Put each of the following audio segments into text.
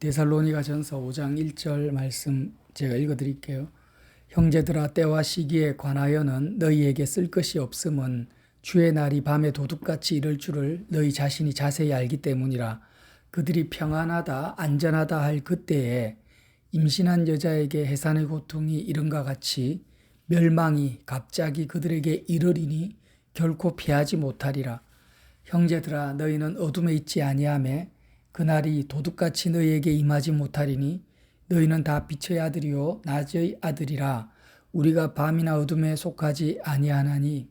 데살로니가전서 5장 1절 말씀 제가 읽어드릴게요. 형제들아, 때와 시기에 관하여는 너희에게 쓸 것이 없음은 주의 날이 밤에 도둑같이 이를 줄을 너희 자신이 자세히 알기 때문이라. 그들이 평안하다 안전하다 할 그때에 임신한 여자에게 해산의 고통이 이른과 같이 멸망이 갑자기 그들에게 이르리니 결코 피하지 못하리라. 형제들아, 너희는 어둠에 있지 아니하며 그날이 도둑같이 너희에게 임하지 못하리니 너희는 다 빛의 아들이요 낮의 아들이라. 우리가 밤이나 어둠에 속하지 아니하나니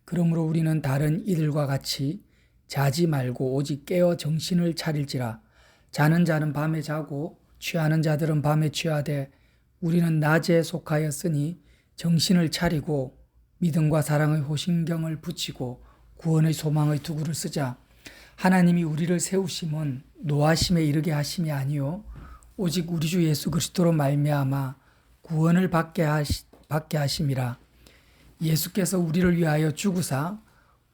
그러므로 우리는 다른 이들과 같이 자지 말고 오직 깨어 정신을 차릴지라. 자는 자는 밤에 자고 취하는 자들은 밤에 취하되 우리는 낮에 속하였으니 정신을 차리고 믿음과 사랑의 호신경을 붙이고 구원의 소망의 투구를 쓰자. 하나님이 우리를 세우심은 노하심에 이르게 하심이 아니요 오직 우리 주 예수 그리스도로 말미암아 구원을 받게 하심이라. 예수께서 우리를 위하여 죽으사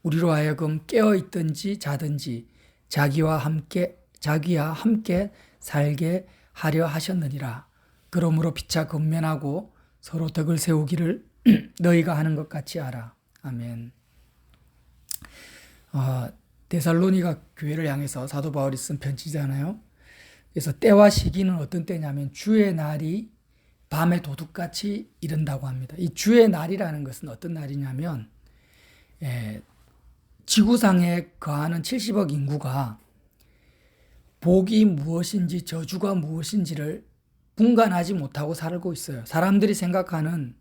우리로 하여금 깨어 있든지 자든지 자기와 함께 살게 하려 하셨느니라. 그러므로 피차 근면하고 서로 덕을 세우기를 너희가 하는 것 같이 하라. 아멘. 데살로니가 교회를 향해서 사도 바울이 쓴 편지잖아요. 그래서 때와 시기는 어떤 때냐면 주의 날이 밤에 도둑같이 이른다고 합니다. 이 주의 날이라는 것은 어떤 날이냐면 지구상에 거하는 70억 인구가 복이 무엇인지 저주가 무엇인지를 분간하지 못하고 살고 있어요. 사람들이 생각하는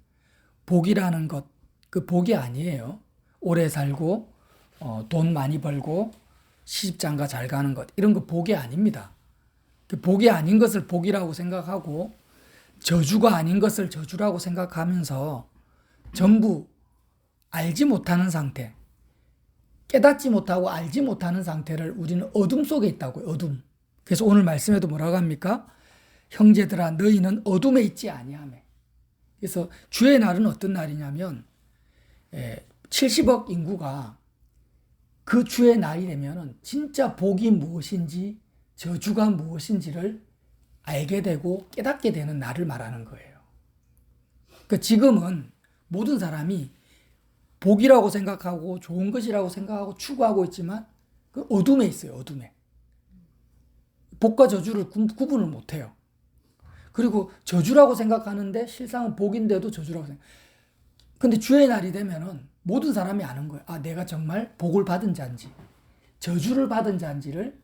복이라는 것, 그 복이 아니에요. 오래 살고 돈 많이 벌고 시집장가 잘 가는 것, 이런 거 복이 아닙니다. 그 복이 아닌 것을 복이라고 생각하고 저주가 아닌 것을 저주라고 생각하면서 전부 알지 못하는 상태, 깨닫지 못하고 알지 못하는 상태를 우리는 어둠 속에 있다고요. 어둠. 그래서 오늘 말씀에도 뭐라고 합니까? 형제들아, 너희는 어둠에 있지 아니하며. 그래서 주의 날은 어떤 날이냐면 70억 인구가 그 주의 날이 되면은 진짜 복이 무엇인지 저주가 무엇인지를 알게 되고 깨닫게 되는 날을 말하는 거예요. 그러니까 지금은 모든 사람이 복이라고 생각하고 좋은 것이라고 생각하고 추구하고 있지만 그 어둠에 있어요. 어둠에. 복과 저주를 구분을 못해요. 그리고 저주라고 생각하는데 실상은 복인데도 저주라고 생각. 근데 주의 날이 되면은 모든 사람이 아는 거예요. 아, 내가 정말 복을 받은 자인지 저주를 받은 자인지를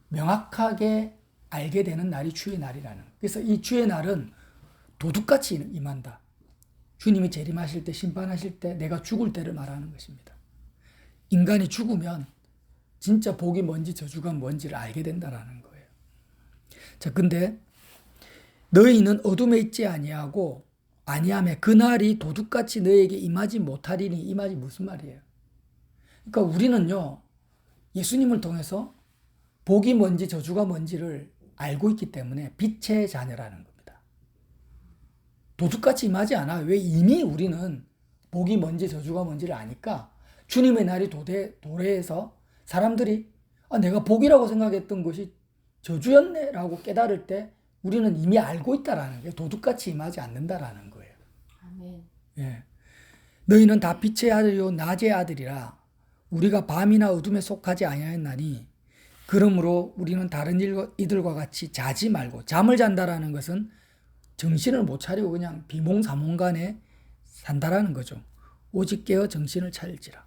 명확하게 알게 되는 날이 주의 날이라는 거예요. 그래서 이 주의 날은 도둑같이 임한다. 주님이 재림하실 때, 심판하실 때, 내가 죽을 때를 말하는 것입니다. 인간이 죽으면 진짜 복이 뭔지 저주가 뭔지를 알게 된다라는 거예요. 자, 근데 너희는 어둠에 있지 아니하며 그날이 도둑같이 너희에게 임하지 못하리니, 이 말이 무슨 말이에요? 그러니까 우리는요, 예수님을 통해서 복이 뭔지 저주가 뭔지를 알고 있기 때문에 빛의 자녀라는 겁니다. 도둑같이 임하지 않아. 왜? 이미 우리는 복이 뭔지 저주가 뭔지를 아니까 주님의 날이 도래해서 사람들이 내가 복이라고 생각했던 것이 저주였네 라고 깨달을 때 우리는 이미 알고 있다라는 게 도둑같이 임하지 않는다라는 거예요. 아멘. 예. 너희는 다 빛의 아들이요 낮의 아들이라. 우리가 밤이나 어둠에 속하지 아니하였나니 그러므로 우리는 다른 이들과 같이 자지 말고. 잠을 잔다라는 것은 정신을 못 차리고 그냥 비몽사몽간에 산다라는 거죠. 오직 깨어 정신을 차릴지라.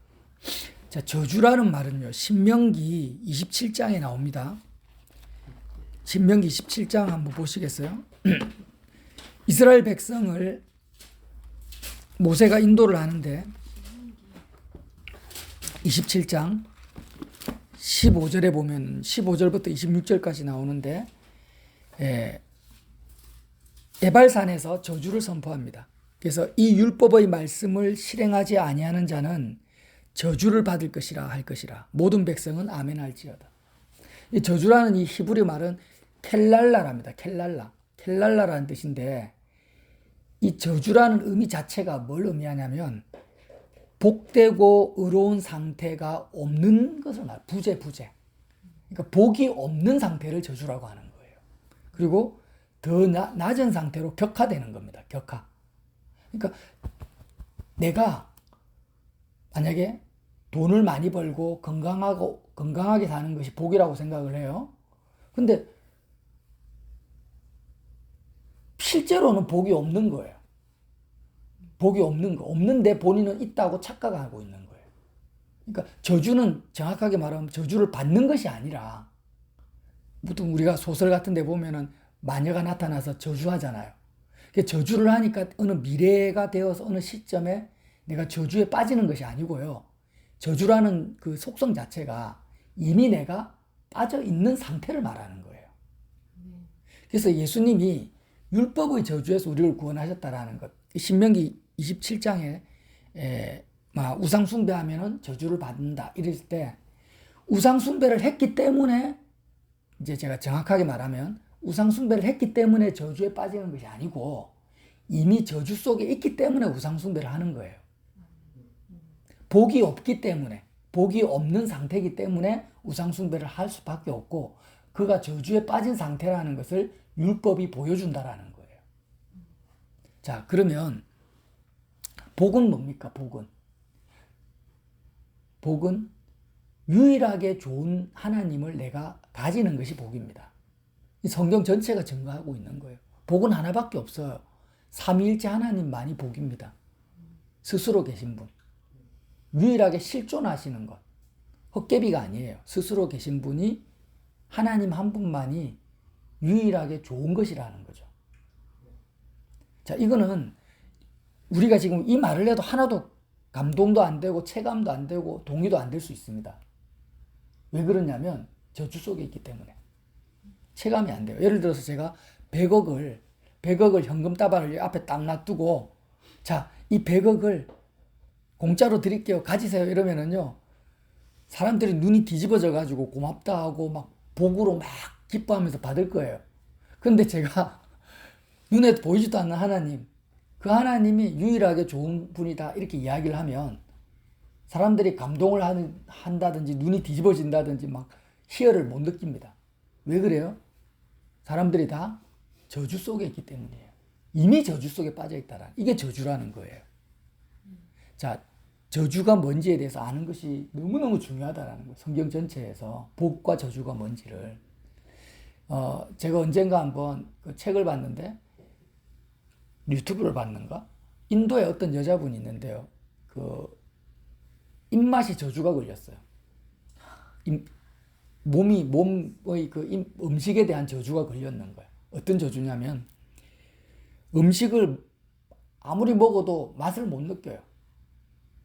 자, 저주라는 말은요, 신명기 27장에 나옵니다. 신명기 27장 한번 보시겠어요? 이스라엘 백성을 모세가 인도를 하는데 27장 15절에 보면 15절부터 26절까지 나오는데 에발산에서 저주를 선포합니다. 그래서 이 율법의 말씀을 실행하지 아니하는 자는 저주를 받을 것이라 할 것이라. 모든 백성은 아멘 할지어다. 이 저주라는 이 히브리 말은 켈랄라랍니다. 켈랄라라는 뜻인데 이 저주라는 의미 자체가 뭘 의미하냐면 복되고 의로운 상태가 없는 것을 말해요. 부재. 그러니까 복이 없는 상태를 저주라고 하는 거예요. 그리고 더 낮은 상태로 격화되는 겁니다. 격화. 그러니까 내가 만약에 돈을 많이 벌고 건강하게 사는 것이 복이라고 생각을 해요. 근데 실제로는 복이 없는 거예요. 복이 없는 거. 없는데 본인은 있다고 착각하고 있는 거예요. 그러니까 저주는 정확하게 말하면 저주를 받는 것이 아니라, 보통 우리가 소설 같은 데 보면은 마녀가 나타나서 저주하잖아요. 저주를 하니까 어느 미래가 되어서 어느 시점에 내가 저주에 빠지는 것이 아니고요. 저주라는 그 속성 자체가 이미 내가 빠져 있는 상태를 말하는 거예요. 그래서 예수님이 율법의 저주에서 우리를 구원하셨다라는 것. 신명기 27장에 우상 숭배하면은 저주를 받는다 이랬을 때, 우상 숭배를 했기 때문에, 이제 제가 정확하게 말하면 우상 숭배를 했기 때문에 저주에 빠지는 것이 아니고 이미 저주 속에 있기 때문에 우상 숭배를 하는 거예요. 복이 없기 때문에, 복이 없는 상태이기 때문에 우상 숭배를 할 수밖에 없고, 그가 저주에 빠진 상태라는 것을 율법이 보여준다라는 거예요. 자, 그러면 복은 뭡니까? 복은 유일하게 좋은 하나님을 내가 가지는 것이 복입니다. 이 성경 전체가 증거하고 있는 거예요. 복은 하나밖에 없어요. 삼위일체 하나님만이 복입니다. 스스로 계신 분. 유일하게 실존하시는 것. 헛개비가 아니에요. 스스로 계신 분이, 하나님 한 분만이 유일하게 좋은 것이라는 거죠. 자, 이거는 우리가 지금 이 말을 해도 하나도 감동도 안 되고 체감도 안 되고 동의도 안 될 수 있습니다. 왜 그러냐면 저주 속에 있기 때문에 체감이 안 돼요. 예를 들어서 제가 100억을 현금 다발을 앞에 딱 놔두고, 자, 이 100억을 공짜로 드릴게요, 가지세요, 이러면은요, 사람들이 눈이 뒤집어져 가지고 고맙다 하고 막 복으로 막 기뻐하면서 받을 거예요. 근데 제가 눈에 보이지도 않는 하나님, 그 하나님이 유일하게 좋은 분이다 이렇게 이야기를 하면 사람들이 감동을 한다든지 눈이 뒤집어진다든지 막 희열을 못 느낍니다. 왜 그래요? 사람들이 다 저주 속에 있기 때문이에요. 이미 저주 속에 빠져 있다라. 이게 저주라는 거예요. 자, 저주가 뭔지에 대해서 아는 것이 너무너무 중요하다라는 거예요. 성경 전체에서 복과 저주가 뭔지를. 제가 언젠가 한번 그 책을 봤는데, 유튜브를 봤는가? 인도에 어떤 여자분이 있는데요. 그 입맛이 저주가 걸렸어요. 몸의 그 음식에 대한 저주가 걸렸는 거예요. 어떤 저주냐면, 음식을 아무리 먹어도 맛을 못 느껴요.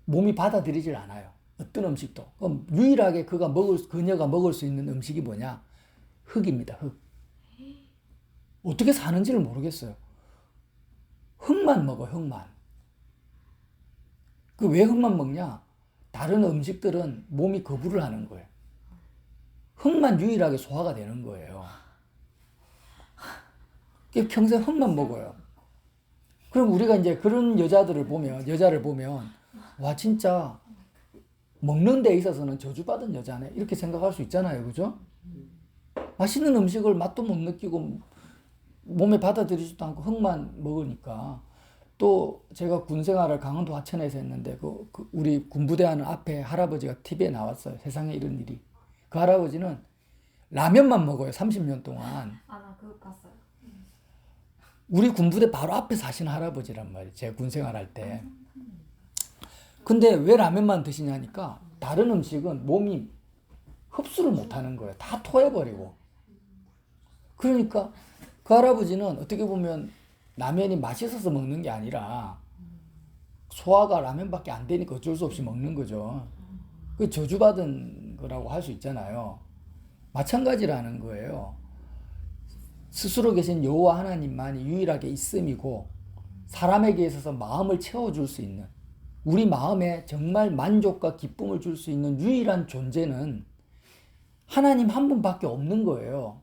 몸이 받아들이질 않아요. 어떤 음식도. 그럼 유일하게 그녀가 먹을 수 있는 음식이 뭐냐? 흙입니다. 흙. 어떻게 사는지를 모르겠어요. 흙만 먹어, 흙만. 왜 흙만 먹냐? 다른 음식들은 몸이 거부를 하는 거예요. 흙만 유일하게 소화가 되는 거예요. 평생 흙만 먹어요. 그럼 우리가 이제 그런 여자를 보면, 와, 진짜 먹는 데 있어서는 저주받은 여자네, 이렇게 생각할 수 있잖아요. 그죠? 맛있는 음식을 맛도 못 느끼고 몸에 받아들이지도 않고 흙만 먹으니까. 또 제가 군 생활을 강원도 하천에서 했는데, 우리 군부대하는 앞에 할아버지가 TV에 나왔어요. 세상에 이런 일이. 그 할아버지는 라면만 먹어요. 30년 동안. 나 그거 봤어요. 우리 군부대 바로 앞에 사시는 할아버지란 말이에요. 제가 군 생활할 때. 근데 왜 라면만 드시냐니까, 다른 음식은 몸이 흡수를 못하는 거예요. 다 토해버리고. 그러니까 그 할아버지는 어떻게 보면 라면이 맛있어서 먹는 게 아니라 소화가 라면밖에 안 되니까 어쩔 수 없이 먹는 거죠. 그 저주받은 거라고 할 수 있잖아요. 마찬가지라는 거예요. 스스로 계신 여호와 하나님만이 유일하게 있음이고, 사람에게 있어서 마음을 채워줄 수 있는, 우리 마음에 정말 만족과 기쁨을 줄 수 있는 유일한 존재는 하나님 한 분밖에 없는 거예요.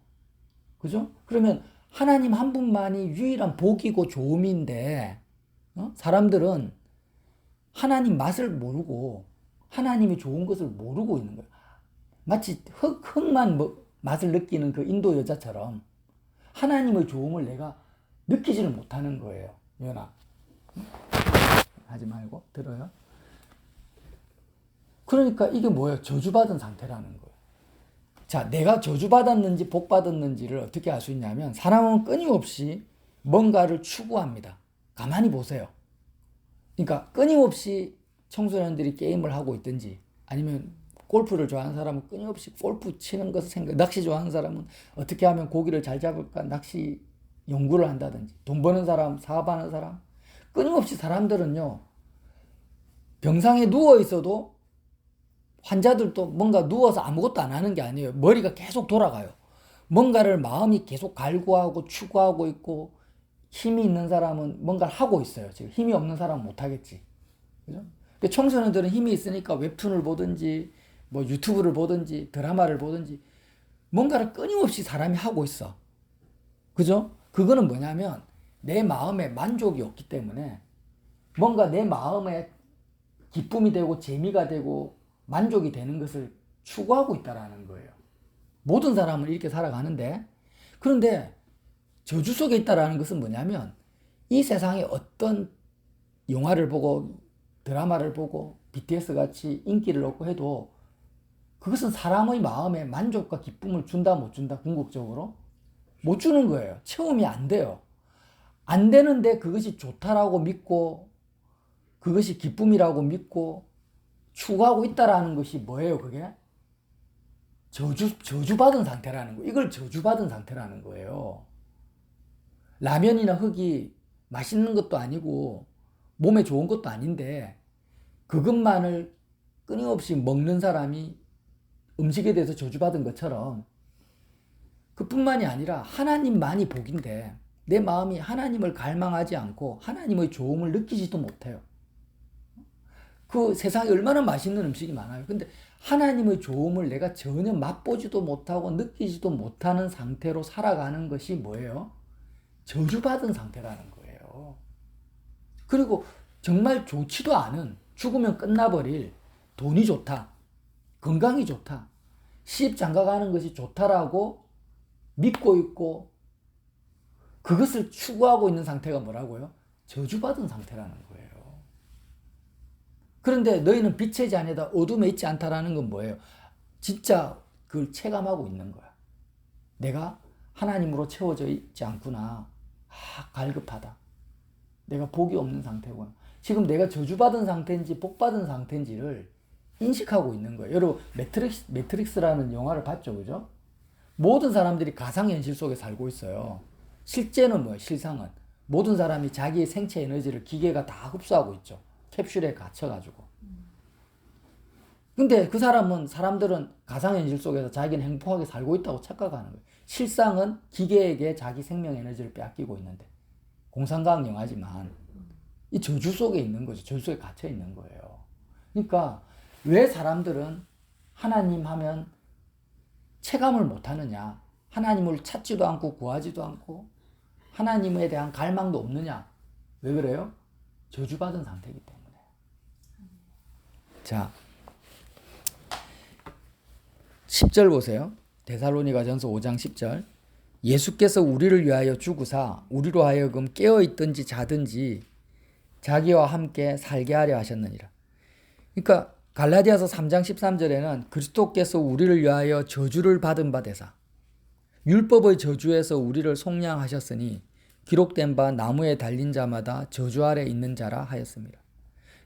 그죠? 그러면 하나님 한 분만이 유일한 복이고 좋음인데, 사람들은 하나님 맛을 모르고 하나님이 좋은 것을 모르고 있는 거예요. 마치 흙만 맛을 느끼는 그 인도 여자처럼 하나님의 좋음을 내가 느끼지를 못하는 거예요. 연아, 하지 말고 들어요. 그러니까 이게 뭐예요? 저주받은 상태라는 거예요. 자, 내가 저주받았는지 복받았는지를 어떻게 알 수 있냐면 사람은 끊임없이 뭔가를 추구합니다. 가만히 보세요. 그러니까 끊임없이 청소년들이 게임을 하고 있든지 아니면 골프를 좋아하는 사람은 끊임없이 골프 치는 것을 생각, 낚시 좋아하는 사람은 어떻게 하면 고기를 잘 잡을까 낚시 연구를 한다든지, 돈 버는 사람, 사업하는 사람, 끊임없이 사람들은요, 병상에 누워 있어도 환자들도 뭔가 누워서 아무것도 안 하는 게 아니에요. 머리가 계속 돌아가요. 뭔가를 마음이 계속 갈구하고 추구하고 있고, 힘이 있는 사람은 뭔가를 하고 있어요. 지금 힘이 없는 사람은 못 하겠지. 그죠? 청소년들은 힘이 있으니까 웹툰을 보든지, 뭐 유튜브를 보든지, 드라마를 보든지, 뭔가를 끊임없이 사람이 하고 있어. 그죠? 그거는 뭐냐면, 내 마음에 만족이 없기 때문에, 뭔가 내 마음에 기쁨이 되고, 재미가 되고, 만족이 되는 것을 추구하고 있다라는 거예요. 모든 사람은 이렇게 살아가는데, 그런데 저주 속에 있다라는 것은 뭐냐면, 이 세상에 어떤 영화를 보고 드라마를 보고 BTS 같이 인기를 얻고 해도 그것은 사람의 마음에 만족과 기쁨을 준다 못 준다? 궁극적으로 못 주는 거예요. 체험이 안 돼요. 안 되는데 그것이 좋다라고 믿고 그것이 기쁨이라고 믿고 추구하고 있다라는 것이 뭐예요? 그게 저주받은 상태라는 거예요. 이걸 저주받은 상태라는 거예요. 라면이나 흙이 맛있는 것도 아니고 몸에 좋은 것도 아닌데 그것만을 끊임없이 먹는 사람이 음식에 대해서 저주받은 것처럼 그뿐만이 아니라 하나님만이 복인데 내 마음이 하나님을 갈망하지 않고 하나님의 좋음을 느끼지도 못해요. 그 세상에 얼마나 맛있는 음식이 많아요. 근데 하나님의 좋음을 내가 전혀 맛보지도 못하고 느끼지도 못하는 상태로 살아가는 것이 뭐예요? 저주받은 상태라는 거예요. 그리고 정말 좋지도 않은 죽으면 끝나버릴 돈이 좋다, 건강이 좋다, 시집 장가가는 것이 좋다라고 믿고 있고 그것을 추구하고 있는 상태가 뭐라고요? 저주받은 상태라는 거예요. 그런데 너희는 빛의 자녀다 어둠에 있지 않다라는 건 뭐예요? 진짜 그걸 체감하고 있는 거야. 내가 하나님으로 채워져 있지 않구나. 갈급하다. 내가 복이 없는 상태구나. 지금 내가 저주받은 상태인지 복받은 상태인지를 인식하고 있는 거예요. 여러분 매트릭스라는 영화를 봤죠, 그죠? 모든 사람들이 가상현실 속에 살고 있어요. 실제는 뭐예요? 실상은 모든 사람이 자기의 생체 에너지를 기계가 다 흡수하고 있죠. 캡슐에 갇혀가지고. 근데 사람들은 가상현실 속에서 자기는 행복하게 살고 있다고 착각하는 거예요. 실상은 기계에게 자기 생명 에너지를 빼앗기고 있는데 공상과학 영화지만 이 저주 속에 있는 거죠. 저주 속에 갇혀 있는 거예요. 그러니까 왜 사람들은 하나님 하면 체감을 못 하느냐? 하나님을 찾지도 않고 구하지도 않고 하나님에 대한 갈망도 없느냐? 왜 그래요? 저주받은 상태이기 때문에. 자, 10절 보세요. 데살로니가전서 5장 10절. 예수께서 우리를 위하여 죽으사 우리로 하여금 깨어있든지 자든지 자기와 함께 살게 하려 하셨느니라. 그러니까 갈라디아서 3장 13절에는 그리스도께서 우리를 위하여 저주를 받은 바 되사 율법의 저주에서 우리를 속량하셨으니 기록된 바 나무에 달린 자마다 저주 아래 있는 자라 하였습니다.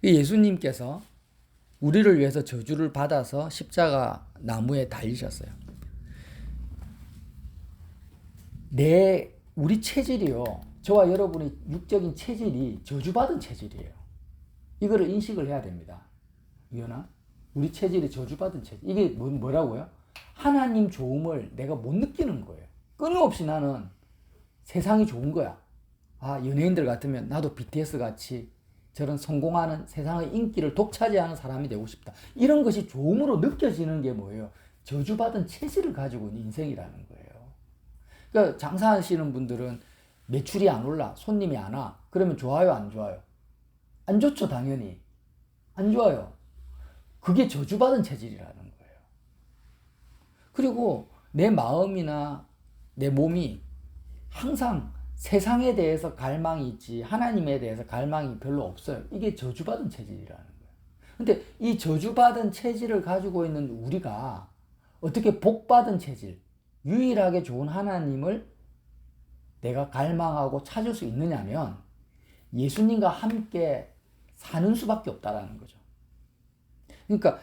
예수님께서 우리를 위해서 저주를 받아서 십자가 나무에 달리셨어요. 우리 체질이요. 저와 여러분의 육적인 체질이 저주받은 체질이에요. 이거를 인식을 해야 됩니다. 이거나 우리 체질이 저주받은 체질. 이게 뭐라고요? 하나님 좋음을 내가 못 느끼는 거예요. 끊임없이 나는 세상이 좋은 거야. 연예인들 같으면 나도 BTS 같이 저런 성공하는 세상의 인기를 독차지하는 사람이 되고 싶다. 이런 것이 좋음으로 느껴지는 게 뭐예요? 저주받은 체질을 가지고 있는 인생이라는 거예요. 그러니까 장사하시는 분들은 매출이 안 올라, 손님이 안 와. 그러면 좋아요, 안 좋아요? 안 좋죠, 당연히. 안 좋아요. 그게 저주받은 체질이라는 거예요. 그리고 내 마음이나 내 몸이 항상 세상에 대해서 갈망이 있지 하나님에 대해서 갈망이 별로 없어요. 이게 저주받은 체질이라는 거예요. 근데 이 저주받은 체질을 가지고 있는 우리가 어떻게 복받은 체질, 유일하게 좋은 하나님을 내가 갈망하고 찾을 수 있느냐면 예수님과 함께 사는 수밖에 없다라는 거죠. 그러니까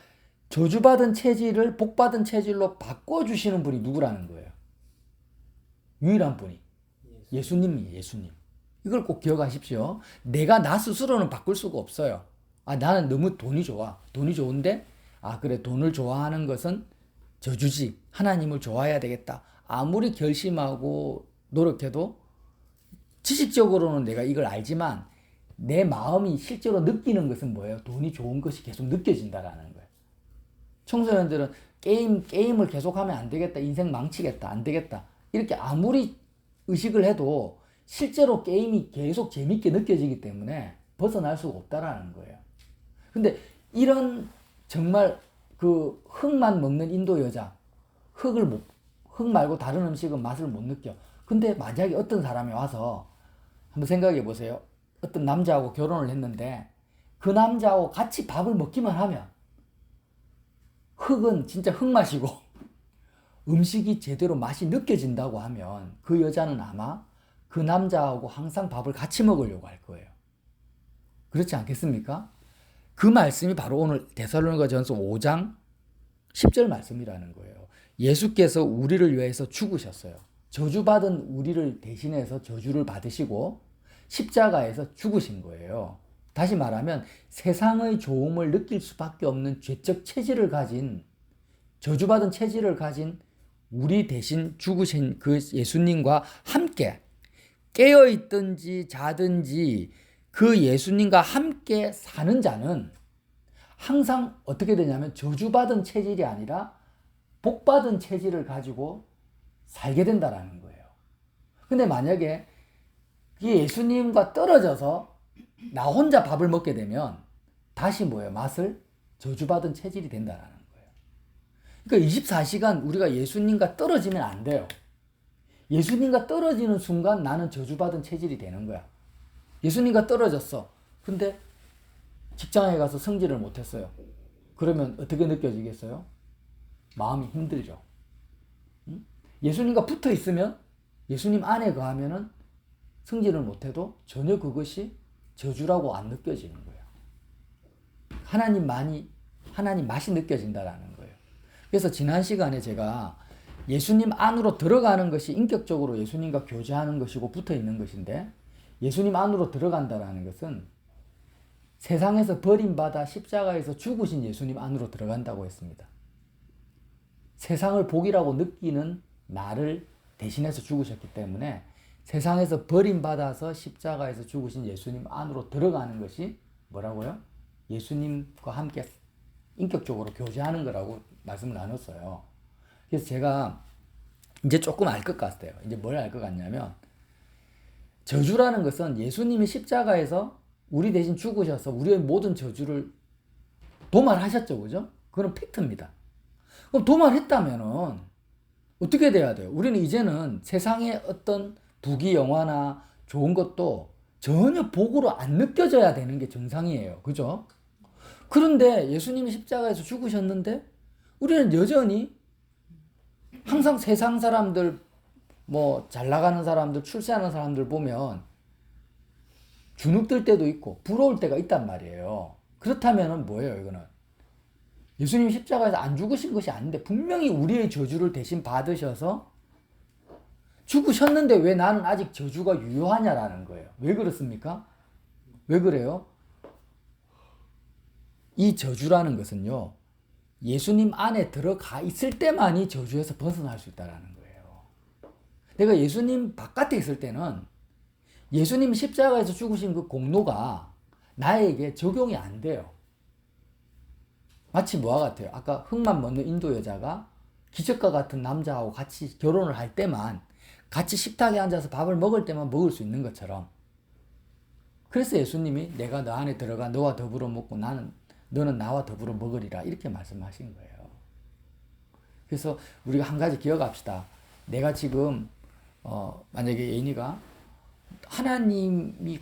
저주받은 체질을 복받은 체질로 바꿔주시는 분이 누구라는 거예요? 유일한 분이 예수님이에요. 예수님. 이걸 꼭 기억하십시오. 내가 나 스스로는 바꿀 수가 없어요. 나는 너무 돈이 좋아. 돈이 좋은데 그래, 돈을 좋아하는 것은 저주지. 하나님을 좋아해야 되겠다. 아무리 결심하고 노력해도 지식적으로는 내가 이걸 알지만 내 마음이 실제로 느끼는 것은 뭐예요? 돈이 좋은 것이 계속 느껴진다라는 거예요. 청소년들은 게임을 계속하면 안 되겠다. 인생 망치겠다. 안 되겠다. 이렇게 아무리 의식을 해도 실제로 게임이 계속 재밌게 느껴지기 때문에 벗어날 수가 없다라는 거예요. 근데 이런 정말 그 흙만 먹는 인도 여자, 흙 말고 다른 음식은 맛을 못 느껴. 근데 만약에 어떤 사람이 와서 한번 생각해 보세요. 어떤 남자하고 결혼을 했는데 그 남자하고 같이 밥을 먹기만 하면 흙은 진짜 흙맛이고 음식이 제대로 맛이 느껴진다고 하면 그 여자는 아마 그 남자하고 항상 밥을 같이 먹으려고 할 거예요. 그렇지 않겠습니까? 그 말씀이 바로 오늘 데살로니가전서 5장 10절 말씀이라는 거예요. 예수께서 우리를 위해서 죽으셨어요. 저주받은 우리를 대신해서 저주를 받으시고 십자가에서 죽으신 거예요. 다시 말하면 세상의 좋음을 느낄 수밖에 없는 죄적 체질을 가진, 저주받은 체질을 가진 우리 대신 죽으신 그 예수님과 함께 깨어있든지 자든지 그 예수님과 함께 사는 자는 항상 어떻게 되냐면 저주받은 체질이 아니라 복받은 체질을 가지고 살게 된다라는 거예요. 근데 만약에 예수님과 떨어져서 나 혼자 밥을 먹게 되면 다시 뭐예요? 맛을 저주받은 체질이 된다라는 거예요. 그러니까 24시간 우리가 예수님과 떨어지면 안 돼요. 예수님과 떨어지는 순간 나는 저주받은 체질이 되는 거야. 예수님과 떨어졌어. 근데 직장에 가서 성질을 못했어요. 그러면 어떻게 느껴지겠어요? 마음이 힘들죠. 예수님과 붙어 있으면 예수님 안에 거하면은 성질을 못해도 전혀 그것이 저주라고 안 느껴지는 거예요. 하나님 맛이 느껴진다라는 거예요. 그래서 지난 시간에 제가 예수님 안으로 들어가는 것이 인격적으로 예수님과 교제하는 것이고 붙어 있는 것인데 예수님 안으로 들어간다라는 것은 세상에서 버림받아 십자가에서 죽으신 예수님 안으로 들어간다고 했습니다. 세상을 복이라고 느끼는 나를 대신해서 죽으셨기 때문에 세상에서 버림받아서 십자가에서 죽으신 예수님 안으로 들어가는 것이 뭐라고요? 예수님과 함께 인격적으로 교제하는 거라고 말씀을 나눴어요. 그래서 제가 이제 조금 알 것 같아요. 이제 뭘 알 것 같냐면 저주라는 것은 예수님이 십자가에서 우리 대신 죽으셔서 우리의 모든 저주를 도말하셨죠. 그죠? 그건 팩트입니다. 그럼 도말했다면은 어떻게 돼야 돼요? 우리는 이제는 세상의 어떤 부귀 영화나 좋은 것도 전혀 복으로 안 느껴져야 되는 게 정상이에요. 그죠? 그런데 예수님이 십자가에서 죽으셨는데 우리는 여전히 항상 세상 사람들, 잘 나가는 사람들, 출세하는 사람들 보면 주눅들 때도 있고 부러울 때가 있단 말이에요. 그렇다면 뭐예요, 이거는? 예수님 십자가에서 안 죽으신 것이 아닌데 분명히 우리의 저주를 대신 받으셔서 죽으셨는데 왜 나는 아직 저주가 유효하냐라는 거예요. 왜 그렇습니까? 왜 그래요? 이 저주라는 것은요, 예수님 안에 들어가 있을 때만이 저주에서 벗어날 수 있다는 거예요. 내가 예수님 바깥에 있을 때는 예수님 십자가에서 죽으신 그 공로가 나에게 적용이 안 돼요. 마치 뭐와 같아요? 아까 흙만 먹는 인도 여자가 기적과 같은 남자하고 같이 결혼을 할 때만 같이 식탁에 앉아서 밥을 먹을 때만 먹을 수 있는 것처럼 그래서 예수님이 내가 너 안에 들어가 너와 더불어 먹고 너는 나와 더불어 먹으리라 이렇게 말씀하신 거예요. 그래서 우리가 한 가지 기억합시다. 내가 지금 만약에 예인이가 하나님에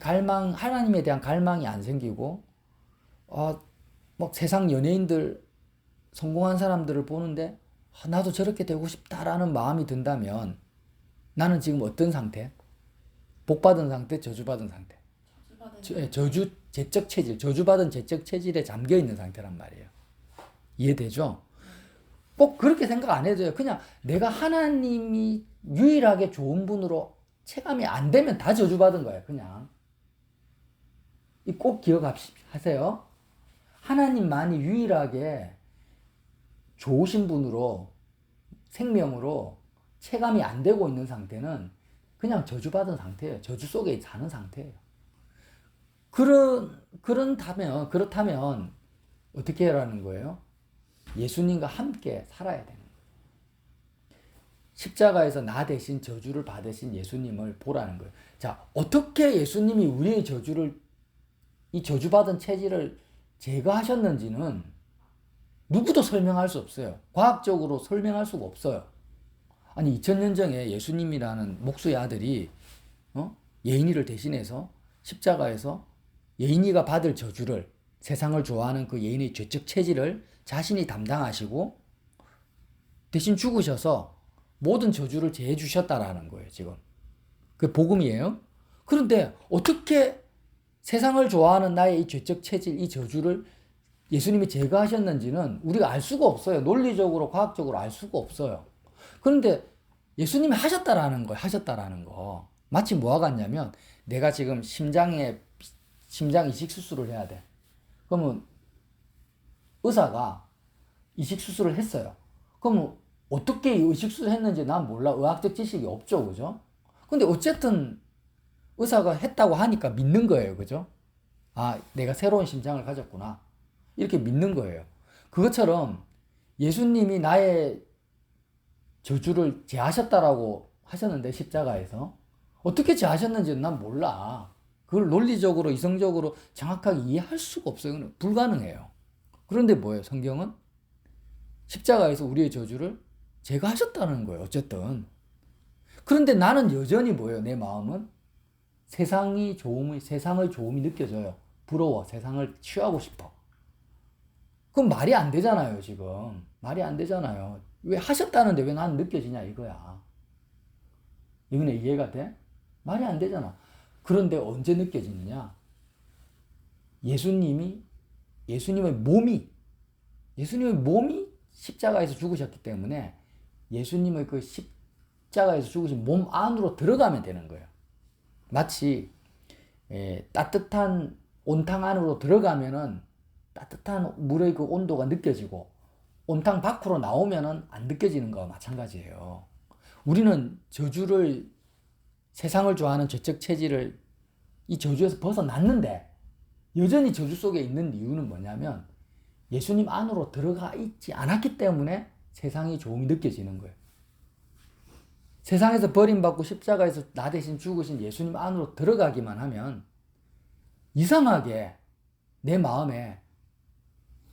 대한 갈망이 안 생기고, 막 세상 연예인들, 성공한 사람들을 보는데, 나도 저렇게 되고 싶다라는 마음이 든다면, 나는 지금 어떤 상태? 복받은 상태, 저주받은 상태. 제적 체질, 저주받은 제적 체질에 잠겨 있는 상태란 말이에요. 이해되죠? 꼭 그렇게 생각 안 해도 돼요. 그냥 내가 하나님이 유일하게 좋은 분으로 체감이 안 되면 다 저주받은 거예요. 그냥. 꼭 기억하세요. 하나님만이 유일하게 좋으신 분으로, 생명으로 체감이 안 되고 있는 상태는 그냥 저주받은 상태예요. 저주 속에 사는 상태예요. 그렇다면 어떻게 하라는 거예요? 예수님과 함께 살아야 되는 거예요. 십자가에서 나 대신 저주를 받으신 예수님을 보라는 거예요. 자, 어떻게 예수님이 우리의 이 저주받은 체질을 제거하셨는지는 누구도 설명할 수 없어요. 과학적으로 설명할 수가 없어요. 아니, 2000년 전에 예수님이라는 목수의 아들이 예인이를 대신해서 십자가에서 예인이가 받을 저주를, 세상을 좋아하는 그 예인의 죄적 체질을 자신이 담당하시고 대신 죽으셔서 모든 저주를 제해 주셨다라는 거예요, 지금. 그게 복음이에요. 그런데 어떻게 세상을 좋아하는 나의 이 죄적 체질, 이 저주를 예수님이 제거하셨는지는 우리가 알 수가 없어요. 논리적으로, 과학적으로 알 수가 없어요. 그런데 예수님이 하셨다라는 거. 마치 뭐와 같냐면, 내가 지금 심장 이식 수술을 해야 돼. 그러면 의사가 이식 수술을 했어요. 그러면 어떻게 이식 수술을 했는지 난 몰라. 의학적 지식이 없죠. 그죠? 근데 어쨌든 의사가 했다고 하니까 믿는 거예요. 그죠? 내가 새로운 심장을 가졌구나. 이렇게 믿는 거예요. 그것처럼 예수님이 나의 저주를 제하셨다라고 하셨는데, 십자가에서 어떻게 제하셨는지는 난 몰라. 그걸 논리적으로, 이성적으로 정확하게 이해할 수가 없어요. 불가능해요. 그런데 뭐예요? 성경은 십자가에서 우리의 저주를 제거하셨다는 거예요. 어쨌든. 그런데 나는 여전히 뭐예요? 내 마음은 세상의 좋음이 느껴져요. 부러워. 세상을 취하고 싶어. 그건 말이 안 되잖아요, 지금. 말이 안 되잖아요. 왜 하셨다는데 왜 나는 느껴지냐, 이거야. 이거는 이해가 돼? 말이 안 되잖아. 그런데 언제 느껴지느냐? 예수님의 몸이 십자가에서 죽으셨기 때문에 예수님의 그 십자가에서 죽으신 몸 안으로 들어가면 되는 거예요. 마치 따뜻한 온탕 안으로 들어가면은 따뜻한 물의 그 온도가 느껴지고, 온탕 밖으로 나오면은 안 느껴지는 거와 마찬가지예요. 우리는 세상을 좋아하는 죄적 체질을, 이 저주에서 벗어났는데 여전히 저주 속에 있는 이유는 뭐냐면, 예수님 안으로 들어가 있지 않았기 때문에 세상의 좋음이 느껴지는 거예요. 세상에서 버림받고 십자가에서 나 대신 죽으신 예수님 안으로 들어가기만 하면 이상하게 내 마음에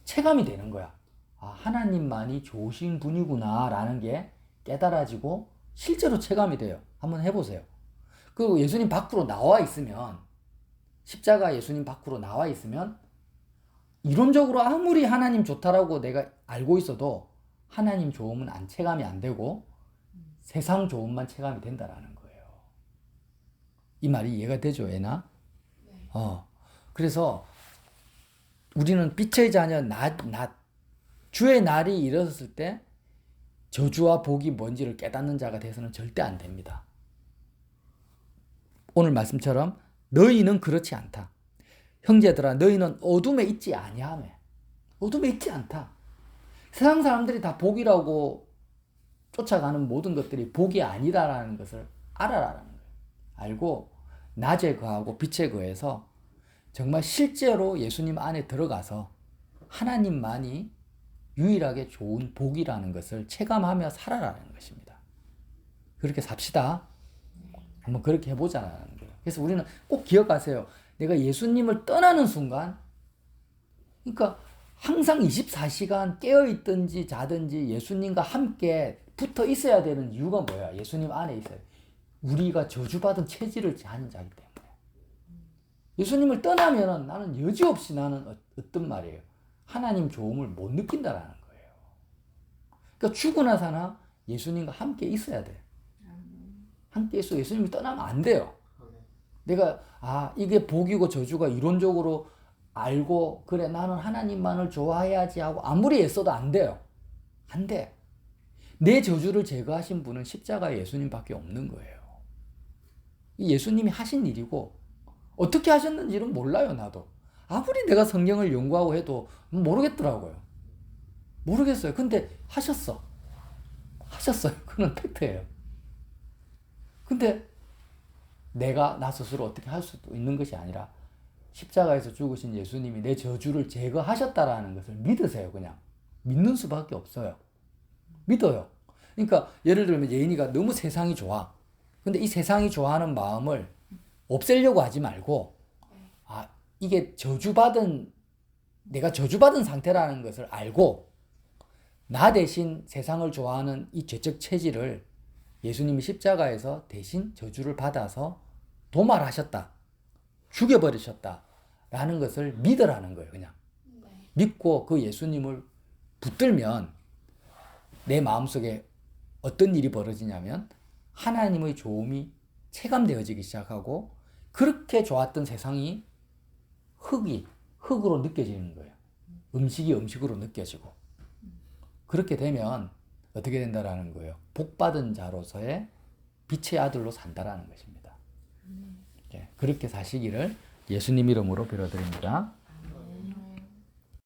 체감이 되는 거야. 하나님만이 좋으신 분이구나 라는 게 깨달아지고 실제로 체감이 돼요. 한번 해보세요. 그리고 예수님 밖으로 나와 있으면, 십자가 예수님 밖으로 나와 있으면 이론적으로 아무리 하나님 좋다라고 내가 알고 있어도 하나님 좋음은 체감이 안 되고 세상 좋음만 체감이 된다라는 거예요. 이 말이 이해가 되죠, 애나? 네. 그래서 우리는 빛의 자녀, 주의 날이 이르렀을 때 저주와 복이 뭔지를 깨닫는 자가 돼서는 절대 안 됩니다. 오늘 말씀처럼 너희는 그렇지 않다. 형제들아, 너희는 어둠에 있지 아니하며. 어둠에 있지 않다. 세상 사람들이 다 복이라고 쫓아가는 모든 것들이 복이 아니다라는 것을 알아라라는 거예요. 알고 낮에 거하고 빛에 거해서 정말 실제로 예수님 안에 들어가서 하나님만이 유일하게 좋은 복이라는 것을 체감하며 살아라는 것입니다. 그렇게 삽시다. 한번 그렇게 해보자라는 거예요. 그래서 우리는 꼭 기억하세요. 내가 예수님을 떠나는 순간, 그러니까 항상 24시간 깨어있든지 자든지 예수님과 함께 붙어 있어야 되는 이유가 뭐야? 예수님 안에 있어요. 우리가 저주받은 체질을 하는 자이기 때문에. 예수님을 떠나면 나는 여지없이 나는 어떤 말이에요? 하나님 좋음을 못 느낀다라는 거예요. 그러니까 죽으나 사나 예수님과 함께 있어야 돼. 함께 있어. 예수님을 떠나면 안 돼요. 내가 이게 복이고 저주가 이론적으로 알고 그래 나는 하나님만을 좋아해야지 하고 아무리 애써도 안 돼요. 안 돼. 내 저주를 제거하신 분은 십자가에 예수님밖에 없는 거예요. 이 예수님이 하신 일이고 어떻게 하셨는지는 몰라요. 나도. 아무리 내가 성경을 연구하고 해도 모르겠더라고요. 모르겠어요. 근데 하셨어요. 그건 팩트예요. 근데 내가 나 스스로 어떻게 할 수도 있는 것이 아니라 십자가에서 죽으신 예수님이 내 저주를 제거하셨다라는 것을 믿으세요. 그냥 믿는 수밖에 없어요. 믿어요. 그러니까 예를 들면 예인이가 너무 세상이 좋아. 근데 이 세상이 좋아하는 마음을 없애려고 하지 말고 이게 내가 저주받은 상태라는 것을 알고 나 대신 세상을 좋아하는 이 죄적 체질을 예수님이 십자가에서 대신 저주를 받아서 도말하셨다. 죽여버리셨다. 라는 것을 믿으라는 거예요. 그냥. 믿고 그 예수님을 붙들면 내 마음속에 어떤 일이 벌어지냐면 하나님의 좋음이 체감되어지기 시작하고 그렇게 좋았던 세상이 흙으로 느껴지는 거예요. 음식이 음식으로 느껴지고. 그렇게 되면 어떻게 된다라는 거예요? 복받은 자로서의 빛의 아들로 산다라는 것입니다. 그렇게 사시기를 예수님 이름으로 빌어드립니다.